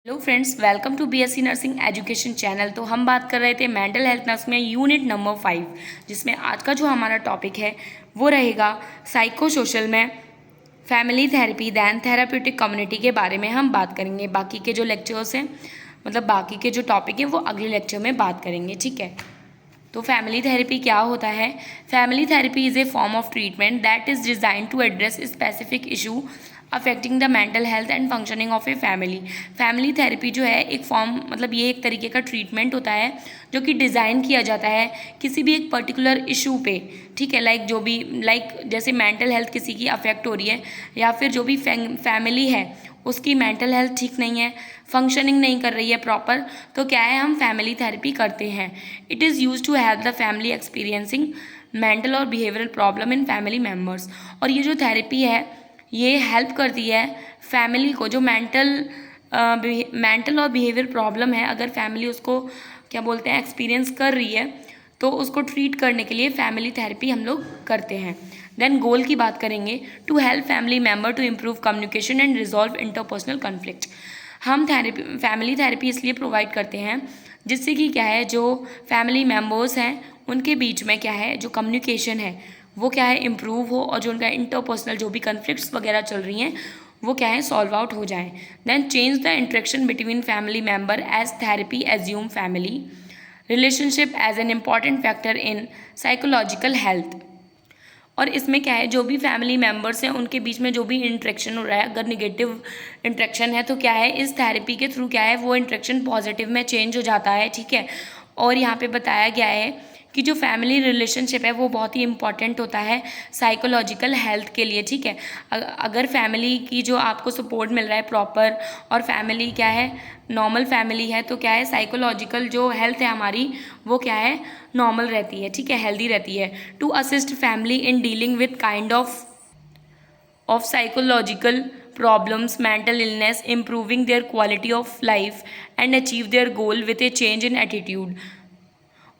Hello friends, welcome to BSc nursing education channel. तो हम बात कर रहे थे मेंटल हेल्थ नर्स में यूनिट नंबर 5, जिसमें आज का जो हमारा टॉपिक है वो रहेगा साइको सोशल में family therapy then therapeutic community के बारे में हम बात करेंगे। बाकी के जो लेक्चर्स हैं, मतलब बाकी के जो टॉपिक हैं वो अगले लेक्चर में बात करेंगे, ठीक है। तो फैमिली थेरेपी क्या होता है? Family therapy is a form of treatment that is design to address specific issue affecting the mental health and functioning of a family. Family therapy जो है एक फॉर्म, मतलब ये एक तरीके का ट्रीटमेंट होता है जो कि डिज़ाइन किया जाता है किसी भी एक पर्टिकुलर इशू पे, ठीक है। लाइक जैसे मेंटल हेल्थ किसी की अफेक्ट हो रही है, या फिर जो भी फैमिली है उसकी मेंटल हेल्थ ठीक नहीं है, फंक्शनिंग नहीं कर रही है प्रॉपर, तो क्या है, हम फैमिली थेरेपी करते हैं। It is use to help the family experiencing mental और behavioural problem in family members. और ये जो थेरेपी है ये हेल्प करती है फैमिली को, जो मेंटल और बिहेवियर प्रॉब्लम है, अगर फैमिली उसको क्या बोलते हैं एक्सपीरियंस कर रही है तो उसको ट्रीट करने के लिए फैमिली थेरेपी हम लोग करते हैं। देन गोल की बात करेंगे, to help family member to improve communication and resolve interpersonal conflict. हम फैमिली थेरेपी इसलिए प्रोवाइड करते हैं जिससे कि क्या है, जो फैमिली मेम्बर्स हैं उनके बीच में क्या है, जो कम्युनिकेशन है वो क्या है इम्प्रूव हो, और जो उनका इंटरपर्सनल जो भी कन्फ्लिक्ट्स वगैरह चल रही हैं वो क्या है सॉल्व आउट हो जाए। Then change the interaction between family member as therapy assume family relationship as an important factor in psychological health. और इसमें क्या है, जो भी फैमिली मेम्बर्स हैं उनके बीच में जो भी इंटरेक्शन हो रहा है, अगर निगेटिव इंटरेक्शन है तो क्या है, इस थेरेपी के थ्रू क्या है वो इंटरेक्शन पॉजिटिव में चेंज हो जाता है, ठीक है। और यहाँ पे बताया गया है कि जो फैमिली रिलेशनशिप है वो बहुत ही इंपॉर्टेंट होता है साइकोलॉजिकल हेल्थ के लिए, ठीक है। अगर फैमिली की जो आपको सपोर्ट मिल रहा है प्रॉपर, और फैमिली क्या है नॉर्मल फैमिली है, तो क्या है साइकोलॉजिकल जो हेल्थ है हमारी वो क्या है नॉर्मल रहती है, ठीक है, हेल्दी रहती है। To assist family in dealing with kind of psychological problems, mental illness, improving their quality of life and achieve their goal with a change in attitude.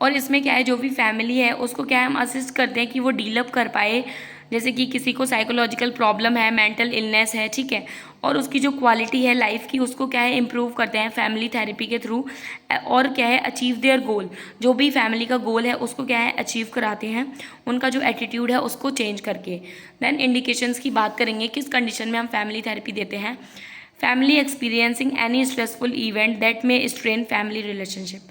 और इसमें क्या है, जो भी फैमिली है उसको क्या है हम असिस्ट करते हैं कि वो डीलअप कर पाए, जैसे कि किसी को साइकोलॉजिकल प्रॉब्लम है, मेंटल इलनेस है, ठीक है, और उसकी जो क्वालिटी है लाइफ की उसको क्या है इम्प्रूव करते हैं फैमिली थेरेपी के थ्रू। और क्या है अचीव देयर गोल, जो भी फैमिली का गोल है उसको क्या है अचीव कराते हैं, उनका जो एटीट्यूड है उसको चेंज करके। देन इंडिकेशंस की बात करेंगे, किस कंडीशन में हम फैमिली थेरेपी देते हैं। Family experiencing any stressful event that में स्ट्रेन फैमिली रिलेशनशिप।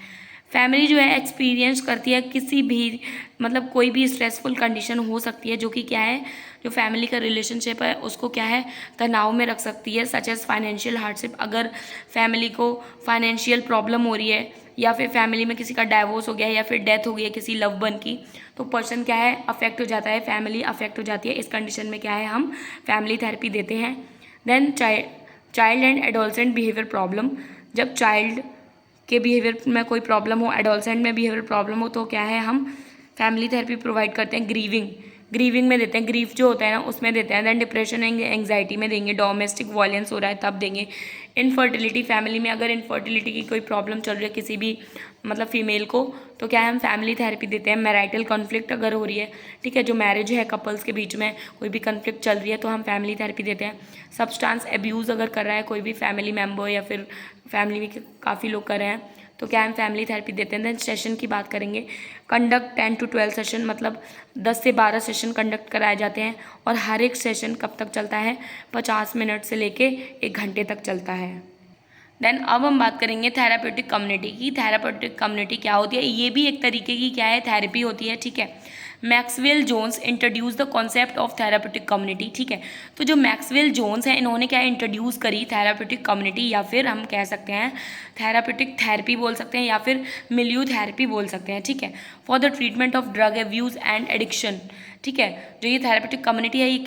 फैमिली जो है एक्सपीरियंस करती है किसी भी, मतलब कोई भी स्ट्रेसफुल कंडीशन हो सकती है जो कि क्या है, जो फैमिली का रिलेशनशिप है उसको क्या है तनाव में रख सकती है, सच एज फाइनेंशियल हार्डशिप। अगर फैमिली को फाइनेंशियल प्रॉब्लम हो रही है, या फिर फैमिली में किसी का डाइवोर्स हो गया है, या फिर डेथ हो गई है किसी लव वन की, तो पर्सन क्या है अफेक्ट हो जाता है, फैमिली अफेक्ट हो जाती है। इस कंडीशन में क्या है हम फैमिली थेरेपी देते हैं। Then child and adolescent behaviour problem, जब चाइल्ड के बिहेवियर में कोई प्रॉब्लम हो, एडोलसेंट में बिहेवियर प्रॉब्लम हो, तो क्या है हम फैमिली थेरेपी प्रोवाइड करते हैं। ग्रीविंग में देते हैं, ग्रीफ जो होता है ना उसमें देते हैं। दैन डिप्रेशन एंड एंग्जाइटी में देंगे, डोमेस्टिक वायलेंस हो रहा है तब देंगे। इनफर्टिलिटी, फैमिली में अगर इनफर्टिलिटी की कोई प्रॉब्लम चल रही है किसी भी मतलब फीमेल को, तो क्या है हम फैमिली थेरेपी देते हैं। मैरिटल कॉन्फ्लिक्ट अगर हो रही है, ठीक है, जो मैरिज है कपल्स के बीच में कोई भी कॉन्फ्लिक्ट चल रही है तो हम फैमिली थेरेपी देते हैं। सब्सटेंस एब्यूज़ अगर कर रहा है कोई भी फैमिली मेम्बर, या फिर फैमिली में काफ़ी लोग कर रहे हैं, तो क्या हम फैमिली थेरेपी देते हैं। देन सेशन की बात करेंगे, कंडक्ट 10 to 12 सेशन, मतलब 10 से 12 सेशन कंडक्ट कराए जाते हैं। और हर एक सेशन कब तक चलता है, 50 मिनट से लेके 1 घंटे तक चलता है। देन अब हम बात करेंगे थेरापेटिक कम्युनिटी की। थेरापेटिक कम्युनिटी क्या होती है, ये भी एक तरीके की क्या है थेरेपी होती है, ठीक है। Maxwell Jones introduce the concept of therapeutic community, ठीक है। तो जो मैक्सवेल जोन्स हैं इन्होंने क्या इंट्रोड्यूस करी थेरापेटिक कम्युनिटी, या फिर हम कह सकते हैं थेरापेटिक थेरेपी बोल सकते हैं, या फिर मिलियू थेरेपी बोल सकते हैं, ठीक है, for the treatment of drug abuse and addiction, ठीक है। जो ये थेरापेटिक कम्युनिटी है ये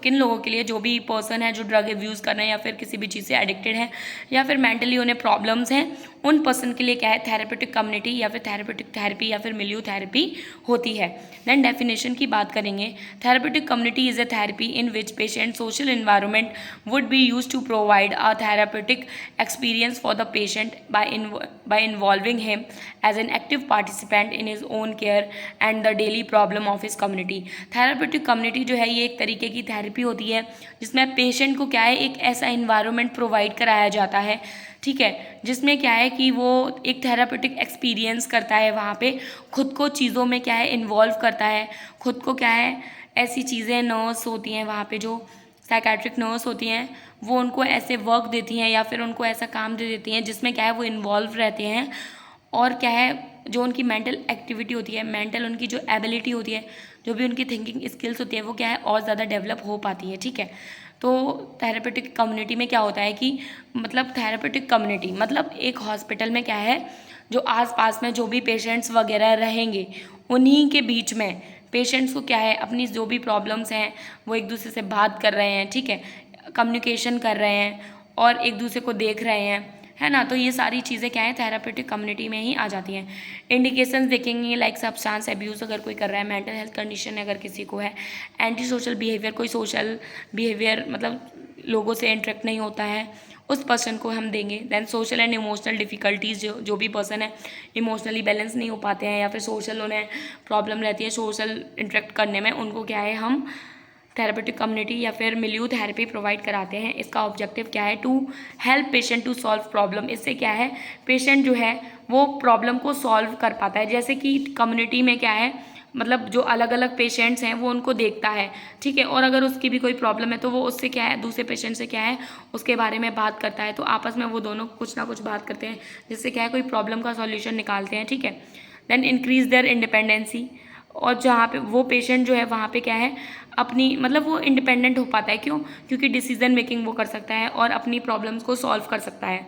किन लोगों के लिए, जो भी पर्सन है जो ड्रग एब्यूज़ कर रहे हैं, या फिर किसी भी चीज़ से एडिक्टेड है, या फिर मेंटली उन्हें प्रॉब्लम्स हैं, उन पर्सन के लिए क्या है थेरापेटिक कम्युनिटी या फिर थेरापेटिक थेरेपी या फिर मिलियू थेरेपी होती है। देन डेफिनेशन की बात करेंगे, therapeutic community is a therapy in which patient social environment would be use to provide a therapeutic experience for the patient by involving him as an active participant in his own care and the daily problem of his community। Therapeutic community जो है ये एक तरीके की therapy होती है जिसमें patient को क्या है एक ऐसा इन्वायरमेंट प्रोवाइड कराया जाता है ठीक है, जिसमें क्या है कि वो एक थेरापेटिक एक्सपीरियंस करता है वहाँ पे, खुद को चीज़ों में क्या है इन्वॉल्व करता है, खुद को क्या है ऐसी चीज़ें नर्स होती हैं वहाँ पे जो साइकेट्रिक नर्स होती हैं, वो उनको ऐसे वर्क देती हैं या फिर उनको ऐसा काम दे देती हैं जिसमें क्या है वो इन्वॉल्व रहते हैं, और क्या है जो उनकी मेंटल एक्टिविटी होती है, मेंटल उनकी जो एबिलिटी होती है, जो भी उनकी थिंकिंग स्किल्स होती है, वो क्या है और ज़्यादा डेवलप हो पाती है। ठीक है, तो थेरेपेटिक कम्युनिटी में क्या होता है कि मतलब थेरेपेटिक कम्युनिटी मतलब एक हॉस्पिटल में क्या है, जो आसपास में जो भी पेशेंट्स वगैरह रहेंगे उन्हीं के बीच में पेशेंट्स को क्या है अपनी जो भी प्रॉब्लम्स हैं वो एक दूसरे से बात कर रहे हैं, ठीक है, कम्युनिकेशन कर रहे हैं और एक दूसरे को देख रहे हैं, है ना। तो ये सारी चीज़ें क्या है थेरापेटिक कम्युनिटी में ही आ जाती हैं। इंडिकेशंस देखेंगे लाइक सब्सटेंस एब्यूज़ अगर कोई कर रहा है, मेंटल हेल्थ कंडीशन अगर किसी को है, एंटी सोशल बिहेवियर कोई सोशल बिहेवियर मतलब लोगों से इंटरेक्ट नहीं होता है उस पर्सन को हम देंगे। Then social and emotional difficulties जो भी पर्सन है इमोशनली बैलेंस नहीं हो पाते हैं या फिर सोशल उन्हें प्रॉब्लम रहती है सोशल इंटरेक्ट करने में, उनको क्या है हम थेरेपेटिक कम्युनिटी या फिर मिलियो थेरेपी प्रोवाइड कराते हैं। इसका ऑब्जेक्टिव क्या है, to help patient to solve problem. इससे क्या है पेशेंट जो है वो प्रॉब्लम को सॉल्व कर पाता है। जैसे कि कम्युनिटी में क्या है मतलब जो अलग अलग पेशेंट्स हैं वो उनको देखता है, ठीक है, और अगर उसकी भी कोई प्रॉब्लम है तो वो उससे क्या है दूसरे पेशेंट से क्या है उसके बारे में बात करता है, तो आपस में वो दोनों कुछ ना कुछ बात करते हैं जिससे क्या है कोई प्रॉब्लम का सॉल्यूशन निकालते हैं। ठीक है, देन इंक्रीज देयर इंडिपेंडेंसी, और जहाँ पे वो पेशेंट जो है वहाँ पे क्या है अपनी मतलब वो इंडिपेंडेंट हो पाता है, क्यों, क्योंकि डिसीजन मेकिंग वो कर सकता है और अपनी प्रॉब्लम्स को सॉल्व कर सकता है।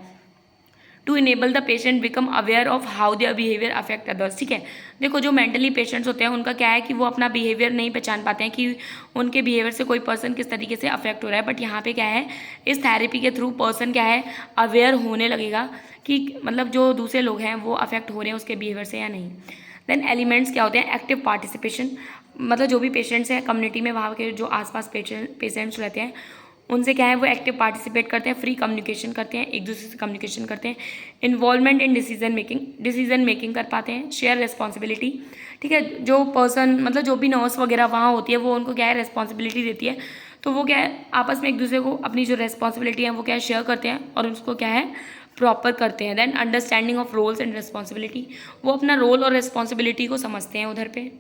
To enable the patient become aware of how their behaviour affect others. ठीक है, देखो जो मेंटली पेशेंट्स होते हैं उनका क्या है कि वो अपना बिहेवियर नहीं पहचान पाते हैं कि उनके बिहेवियर से कोई पर्सन किस तरीके से अफेक्ट हो रहा है, बट यहाँ पे क्या है इस थेरेपी के थ्रू पर्सन क्या है अवेयर होने लगेगा कि मतलब जो दूसरे लोग हैं वो अफेक्ट हो रहे हैं उसके बिहेवियर से या नहीं। देन एलिमेंट्स क्या होते हैं, एक्टिव पार्टिसिपेशन, मतलब जो भी पेशेंट्स हैं कम्युनिटी में वहाँ के जो आसपास पेशेंट्स रहते हैं उनसे क्या है वो एक्टिव पार्टिसिपेट करते हैं, फ्री कम्युनिकेशन करते हैं, एक दूसरे से कम्युनिकेशन करते हैं, इन्वॉल्वमेंट इन डिसीजन मेकिंग कर पाते हैं, शेयर रिस्पॉन्सिबिलिटी। ठीक है, जो पर्सन मतलब जो भी नर्स वगैरह वहाँ होती है वो उनको क्या है रिस्पॉन्सिबिलिटी देती है, तो वो क्या है आपस में एक दूसरे को अपनी जो रिस्पॉन्सिबिलिटी है वो क्या है शेयर करते हैं और उसको क्या है प्रॉपर करते हैं। Then understanding of roles and responsibility, वो अपना रोल और रिस्पॉन्सिबिलिटी को समझते हैं उधर पे।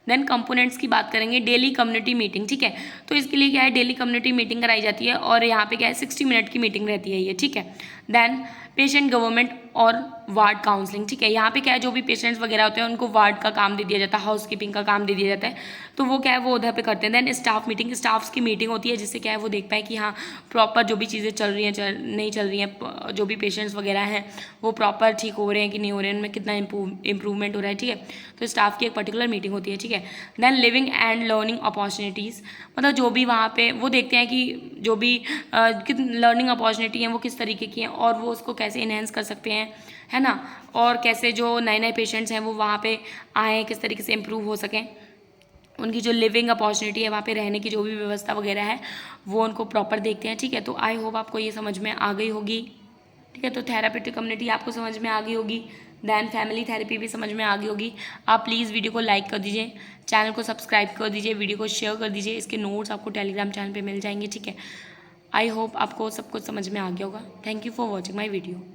देन कंपोनेंट्स की बात करेंगे, डेली कम्युनिटी मीटिंग। ठीक है, तो इसके लिए क्या है डेली कम्युनिटी मीटिंग कराई जाती है और यहाँ पे क्या है 60 मिनट की मीटिंग रहती है ये। ठीक है, देन पेशेंट गवर्नमेंट और वार्ड काउंसलिंग। ठीक है, यहाँ पे क्या है जो भी पेशेंट्स वगैरह होते हैं उनको वार्ड का काम दे दिया जाता है, हाउस कीपिंग का काम दे दिया जाता है, तो वो क्या है वो उधर पे करते हैं। देन स्टाफ मीटिंग, स्टाफ्स की मीटिंग होती है जिससे क्या है वो देख पाए कि हाँ प्रॉपर जो भी चीज़ें चल रही हैं नहीं चल रही हैं, जो भी पेशेंट्स वगैरह हैं वो प्रॉपर ठीक हो रहे हैं कि नहीं हो रहे हैं, उनमें कितना इंप्रूवमेंट हो रहा है। ठीक है, तो स्टाफ की एक पर्टिकुलर मीटिंग होती है। ठीक है, then living and learning opportunities, मतलब जो भी वहाँ पे वो देखते हैं कि जो भी लर्निंग अपॉर्चुनिटी हैं वो किस तरीके की हैं और वो उसको कैसे इन्हेंस कर सकते हैं, है ना, और कैसे जो नए नए पेशेंट्स हैं वो वहाँ पे आएँ, किस तरीके से इम्प्रूव हो सकें, उनकी जो लिविंग अपॉर्चुनिटी है वहाँ पे रहने की जो भी व्यवस्था वगैरह है वो उनको प्रॉपर देखते हैं। ठीक है, तो आई होप आपको ये समझ में आ गई होगी। ठीक है, तो थेरापेटिक कम्युनिटी आपको समझ में आ गई होगी, दैन फैमिली थेरेपी भी समझ में आ गई होगी। आप प्लीज़ वीडियो को लाइक कर दीजिए, चैनल को सब्सक्राइब कर दीजिए, वीडियो को शेयर कर दीजिए, इसके नोट्स आपको टेलीग्राम चैनल पे मिल जाएंगे। ठीक है, आई होप आपको सब कुछ समझ में आ गया होगा। Thank you for watching my video.